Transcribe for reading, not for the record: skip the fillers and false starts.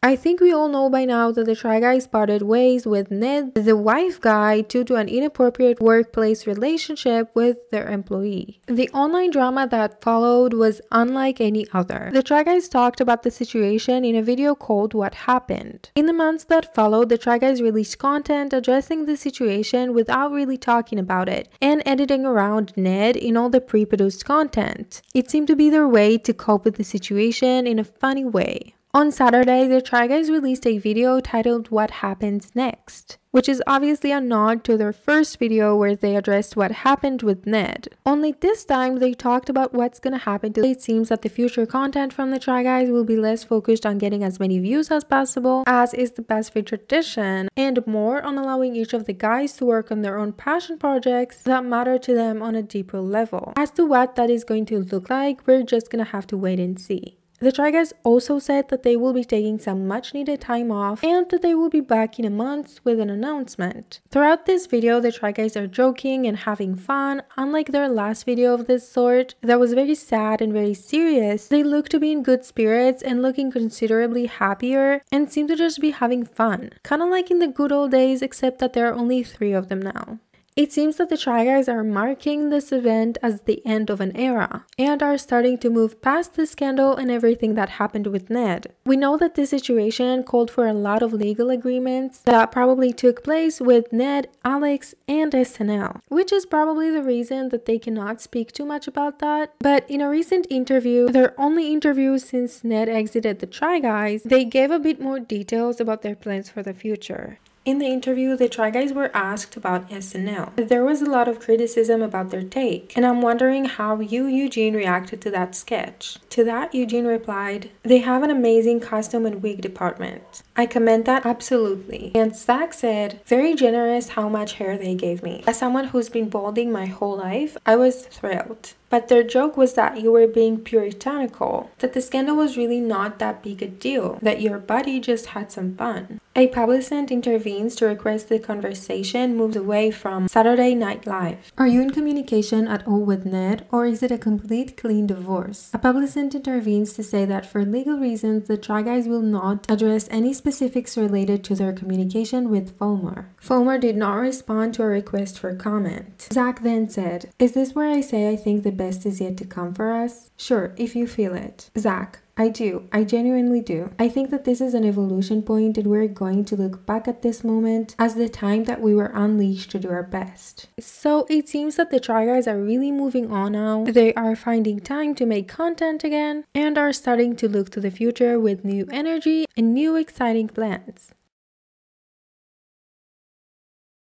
I think we all know by now that the Try Guys parted ways with Ned, the wife guy, due to an inappropriate workplace relationship with their employee. The online drama that followed was unlike any other. The Try Guys talked about the situation in a video called What Happened. In the months that followed, the Try Guys released content addressing the situation without really talking about it and editing around Ned in all the pre-produced content. It seemed to be their way to cope with the situation in a funny way. On Saturday, the Try Guys released a video titled What Happens Next, which is obviously a nod to their first video where they addressed what happened with Ned. Only this time, they talked about what's gonna happen to it. Seems that the future content from the Try Guys will be less focused on getting as many views as possible, as is the past fit tradition, and more on allowing each of the guys to work on their own passion projects that matter to them on a deeper level. As to what that is going to look like, we're just gonna have to wait and see. The Try Guys also said that they will be taking some much needed time off and that they will be back in a month with an announcement. Throughout this video, the Try Guys are joking and having fun. Unlike their last video of this sort that was very sad and very serious, they look to be in good spirits and looking considerably happier and seem to just be having fun. Kinda like in the good old days, except that there are only 3 of them now. It seems that the Try Guys are marking this event as the end of an era and are starting to move past the scandal and everything that happened with Ned. We know that this situation called for a lot of legal agreements that probably took place with Ned, Alex, and SNL, which is probably the reason that they cannot speak too much about that. But in a recent interview, their only interview since Ned exited the Try Guys, they gave a bit more details about their plans for the future. In the interview, the Try Guys were asked about SNL. There was a lot of criticism about their take, and I'm wondering how you, Eugene, reacted to that sketch. To that, Eugene replied, "They have an amazing costume and wig department. I commend that absolutely." And Zach said, "Very generous how much hair they gave me. As someone who's been balding my whole life, I was thrilled. But their joke was that you were being puritanical, that the scandal was really not that big a deal, that your buddy just had some fun." A publicist intervenes to request the conversation moves away from Saturday Night Live. Are you in communication at all with Ned, or is it a complete clean divorce? A publicist intervenes to say that for legal reasons, the Try Guys will not address any specifics related to their communication with Fulmer. Fulmer did not respond to a request for comment. Zach then said, "Is this where I say I think the best is yet to come for us?" "Sure, if you feel it." Zach, "I do. I genuinely do. I think that this is an evolution point and we're going to look back at this moment as the time that we were unleashed to do our best." So it seems that the Try Guys are really moving on now. They are finding time to make content again and are starting to look to the future with new energy and new exciting plans.